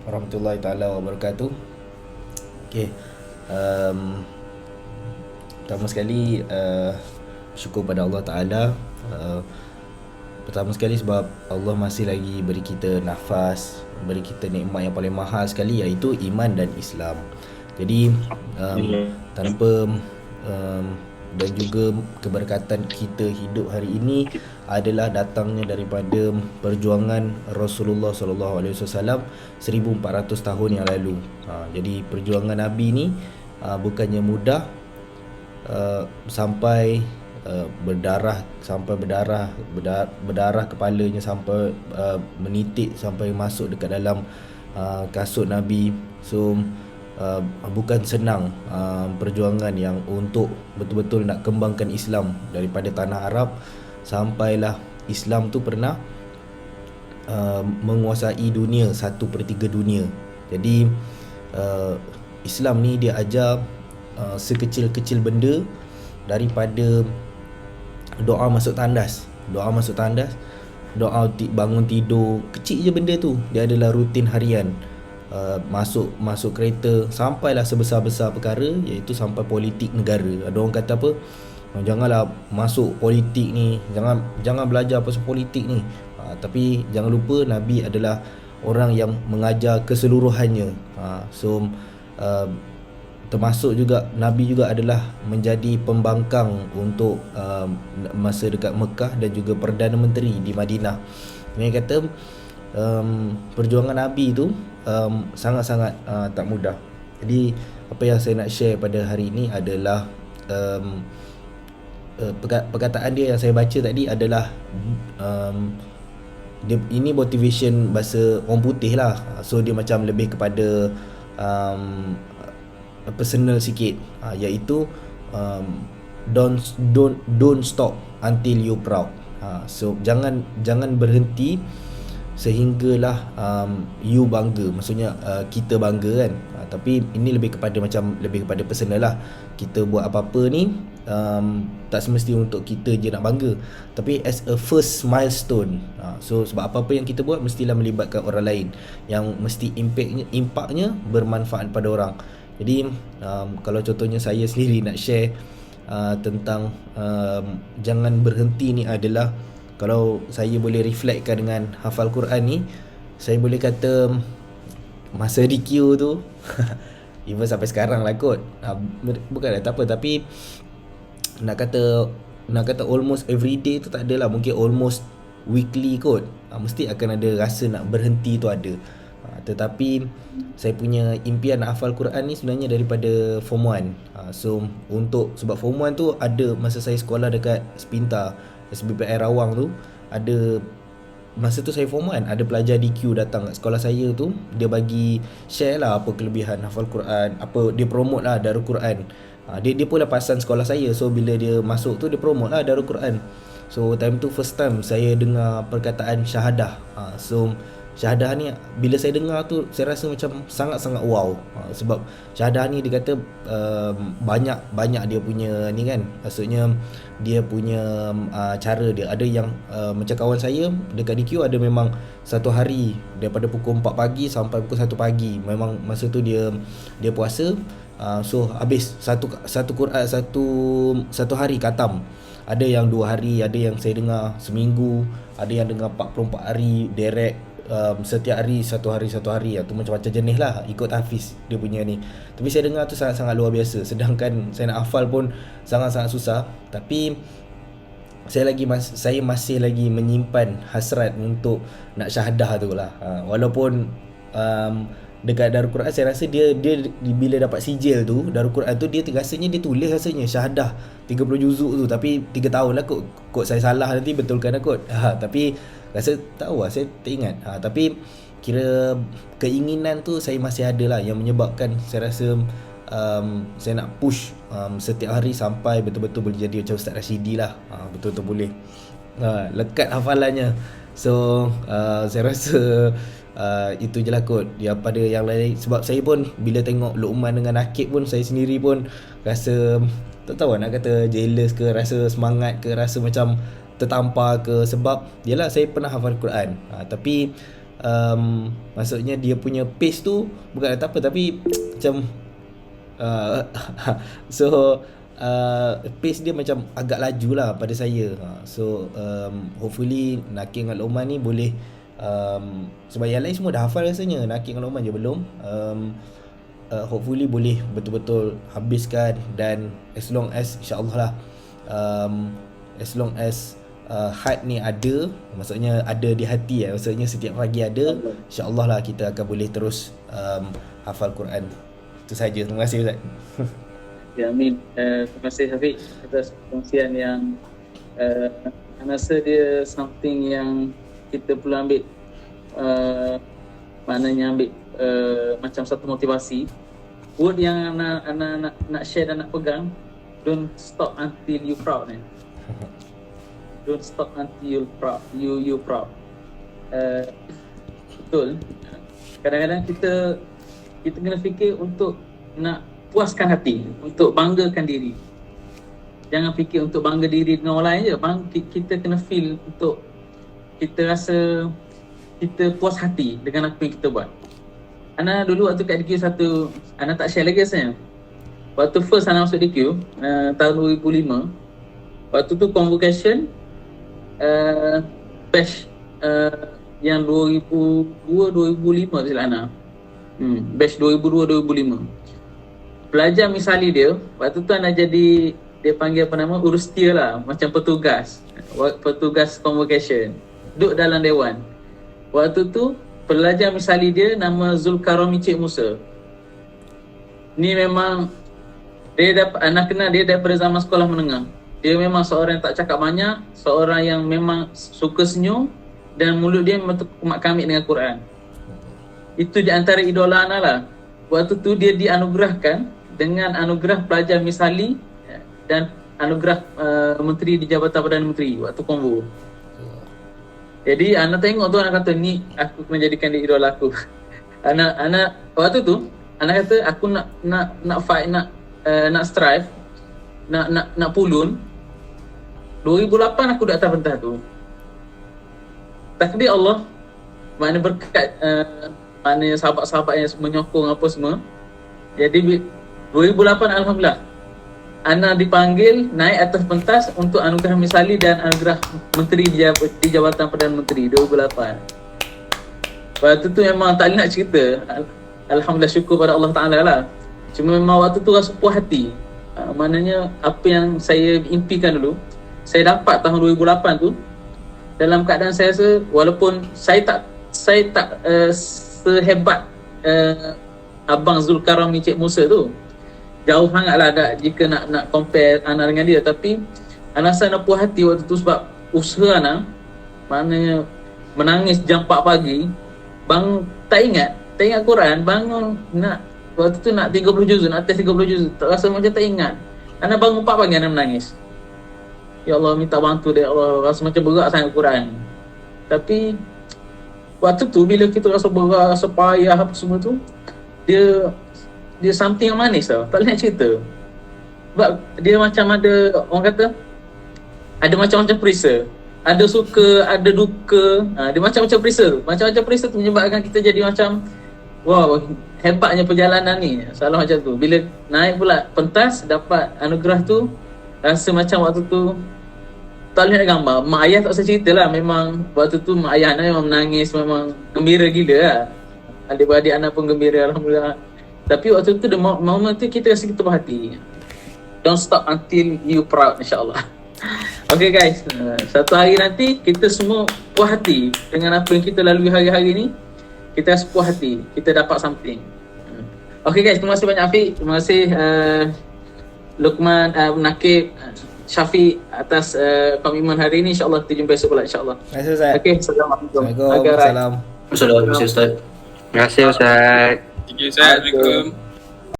warahmatullahi taala wabarakatuh. Okey. Um, Pertama sekali syukur pada Allah Taala. Uh, Pertama sekali sebab Allah masih lagi beri kita nafas, beri kita nikmat yang paling mahal sekali, iaitu iman dan Islam. Jadi tanpa um, dan juga keberkatan kita hidup hari ini adalah datangnya daripada perjuangan Rasulullah sallallahu alaihi wasallam 1400 tahun yang lalu. Jadi perjuangan Nabi ni bukannya mudah, sampai berdarah kepalanya, sampai menitik, sampai masuk dekat dalam kasut Nabi. So bukan senang perjuangan yang untuk betul-betul nak kembangkan Islam daripada tanah Arab, sampailah Islam tu pernah menguasai dunia, 1/3 dunia. Jadi Islam ni dia ajar sekecil-kecil benda, daripada doa masuk tandas, doa bangun tidur, kecil je benda tu, dia adalah rutin harian. Masuk kereta, sampailah sebesar-besar perkara, iaitu sampai politik negara. Ada orang kata apa, janganlah masuk politik ni, jangan belajar pasal politik ni. Tapi jangan lupa Nabi adalah orang yang mengajar keseluruhannya. So termasuk juga Nabi juga adalah menjadi pembangkang untuk masa dekat Mekah dan juga Perdana Menteri di Madinah. Dia kata perjuangan Nabi tu sangat-sangat tak mudah. Jadi apa yang saya nak share pada hari ini adalah perkataan dia yang saya baca tadi adalah ini motivation bahasa orang putih lah. So dia macam lebih kepada personal sikit, iaitu don't stop until you proud. So jangan berhenti sehinggalah you bangga. Maksudnya kita bangga kan, tapi ini lebih kepada personal lah. Kita buat apa-apa ni tak semestinya untuk kita je nak bangga, tapi as a first milestone. So sebab apa-apa yang kita buat mestilah melibatkan orang lain, yang mesti impaknya bermanfaat pada orang. Jadi kalau contohnya saya sendiri nak share tentang jangan berhenti ni adalah, kalau saya boleh reflectkan dengan hafal Quran ni, saya boleh kata masa DQ tu even sampai sekarang lah kot, bukanlah tak apa, tapi nak kata almost every day tu tak adalah, mungkin almost weekly kot, mesti akan ada rasa nak berhenti tu ada. Tetapi saya punya impian nak hafal Quran ni sebenarnya daripada form 1. So sebab form 1 tu ada masa saya sekolah dekat Spinta, SBPI Rawang tu, ada masa tu saya form 1, ada pelajar DQ datang kat sekolah saya tu, dia bagi share lah apa kelebihan hafal Quran, apa dia promote lah Darul Quran. Dia pun lepasan sekolah saya, so bila dia masuk tu dia promote lah Darul Quran. So time tu first time saya dengar perkataan syahadah. So syahadah ni bila saya dengar tu, saya rasa macam sangat-sangat wow. Sebab syahadah ni dia kata banyak dia punya ni kan, maksudnya dia punya cara dia. Ada yang macam kawan saya dekat DQ, ada memang satu hari daripada pukul 4 pagi sampai pukul 1 pagi, memang masa tu dia puasa. So habis satu Quran satu hari khatam. Ada yang 2 hari, ada yang saya dengar seminggu, ada yang dengar 44 hari direct, setiap hari satu hari tu macam-macam jenis lah, ikut Hafiz dia punya ni. Tapi saya dengar tu sangat-sangat luar biasa, sedangkan saya nak hafal pun sangat-sangat susah. Tapi saya masih lagi menyimpan hasrat untuk nak syahadah tu lah. Walaupun dekat Darul Quran saya rasa dia bila dapat sijil tu Darul Quran tu, dia rasanya dia tulis rasanya syahadah 30 juzuk tu, tapi 3 tahun lah kot saya salah nanti betulkan lah kot. Tapi rasa tahu lah, saya tak ingat. Tapi kira keinginan tu saya masih ada lah, yang menyebabkan saya rasa saya nak push setiap hari sampai betul-betul boleh jadi macam Ustaz Rashidi lah. Betul-betul boleh lekat hafalannya. So saya rasa itu je lah kot. Pada yang lain, sebab saya pun bila tengok Luqman dengan Akib pun, saya sendiri pun rasa tak tahu nak kata jealous ke, rasa semangat ke, rasa macam tertampar ke. Sebab yelah saya pernah hafal Quran, tapi maksudnya dia punya pace tu bukan tak apa, tapi macam uh, so pace dia macam agak laju lah pada saya. So hopefully Naqi dengan Luqman ni boleh, sebab yang lain semua dah hafal rasanya, Naqi dengan Luqman je belum. Hopefully boleh betul-betul habiskan, dan as long as insyaAllah lah, as long as heart ni ada, maksudnya ada di hati, maksudnya setiap pagi ada, insyaAllah lah kita akan boleh terus hafal Quran. Itu saja. Terima kasih Ustaz. Ya, amin. Terima kasih Hafiz atas perkongsian yang saya rasa dia something yang kita perlu ambil, maknanya ambil macam satu motivasi. Word yang nak share dan nak pegang, don't stop until you proud. Don't stop until you proud. You proud. Betul. Kadang-kadang kita kena fikir untuk nak puaskan hati, untuk banggakan diri. Jangan fikir untuk bangga diri dengan orang lain je. Kita kena feel untuk kita rasa kita puas hati dengan apa yang kita buat. Ana dulu waktu kat DQ 1, Ana tak share lagi rasanya. Waktu first Ana masuk DQ, tahun 2005, waktu tu convocation batch yang 2002-2005 tu silap Ana. Batch 2002-2005. Pelajar misali dia, waktu tu Ana jadi, dia panggil apa nama, urustia lah, macam petugas convocation, duduk dalam dewan. Waktu tu pelajar misali dia nama Zulkarami Cik Musa. Ni memang dia dapat, anak kenal dia daripada zaman sekolah menengah. Dia memang seorang yang tak cakap banyak, seorang yang memang suka senyum, dan mulut dia memang kumat kamit dengan Quran. Itu di antara idola Ana lah. Waktu tu dia dianugerahkan dengan anugerah pelajar misali dan anugerah menteri di Jabatan Perdana Menteri waktu konvo. Jadi Ana tengok tu, Ana kata ni aku kena jadikan dia idola aku. Ana waktu tu Ana kata aku nak fight, nak strive, nak pulun. 2008 aku dah atas pentas tu. Takdir Allah, mana berkat mana sahabat-sahabat yang menyokong apa semua. Jadi 2008 alhamdulillah Ana dipanggil naik atas pentas untuk anugerah misali dan anugerah menteri di Jabatan Perdana Menteri 2008. Waktu tu memang tak boleh nak cerita. Alhamdulillah, syukur pada Allah Ta'ala lah. Cuma memang waktu tu rasa puas hati. Maknanya apa yang saya impikan dulu, saya dapat tahun 2008 tu. Dalam keadaan saya rasa, walaupun saya tak sehebat Abang Zulkarami Cik Musa tu, jauh sangatlah jika nak compare Ana dengan dia. Tapi Ana rasa Ana puas hati waktu tu sebab usaha Ana, maknanya menangis jam 4 pagi, tak ingat Quran, bangun nak waktu tu nak 30 juz, nak test 30 juz, tak rasa macam tak ingat. Ana bangun 4 pagi Ana menangis. Ya Allah, minta bantu dia Allah, rasa macam berat sangat Quran. Tapi waktu tu bila kita rasa berat, rasa payah apa semua tu, dia something yang manis tau, tak boleh nak cerita. Sebab dia macam ada, orang kata, ada macam-macam perisa. Ada suka, ada duka, dia macam-macam perisa tu. Macam-macam perisa tu menyebabkan kita jadi macam, wow, hebatnya perjalanan ni. Salah macam tu. Bila naik pula pentas, dapat anugerah tu, rasa macam waktu tu, tak boleh nak gambar. Mak ayah tak usah cerita lah. Memang waktu tu mak ayah Ana memang menangis, memang gembira gila lah. Adik-beradik Ana pun gembira, alhamdulillah. Tapi waktu tu, the moment tu kita rasa kita berhati. Don't stop until you proud, insyaAllah. Okay guys, satu hari nanti kita semua puas hati dengan apa yang kita lalui hari-hari ni. Kita rasa puas hati, kita dapat something. Okay guys, terima kasih banyak Afiq. Terima kasih Luqman, Naqib, Syafiq atas komitmen hari ini. InsyaAllah kita jumpa esok pula, insyaAllah. Terima kasih Ustaz. Okay, Assalamualaikum. Assalamualaikum. Assalamualaikum Ustaz. Terima kasih Ustaz. Thank you Ustaz. Assalamualaikum.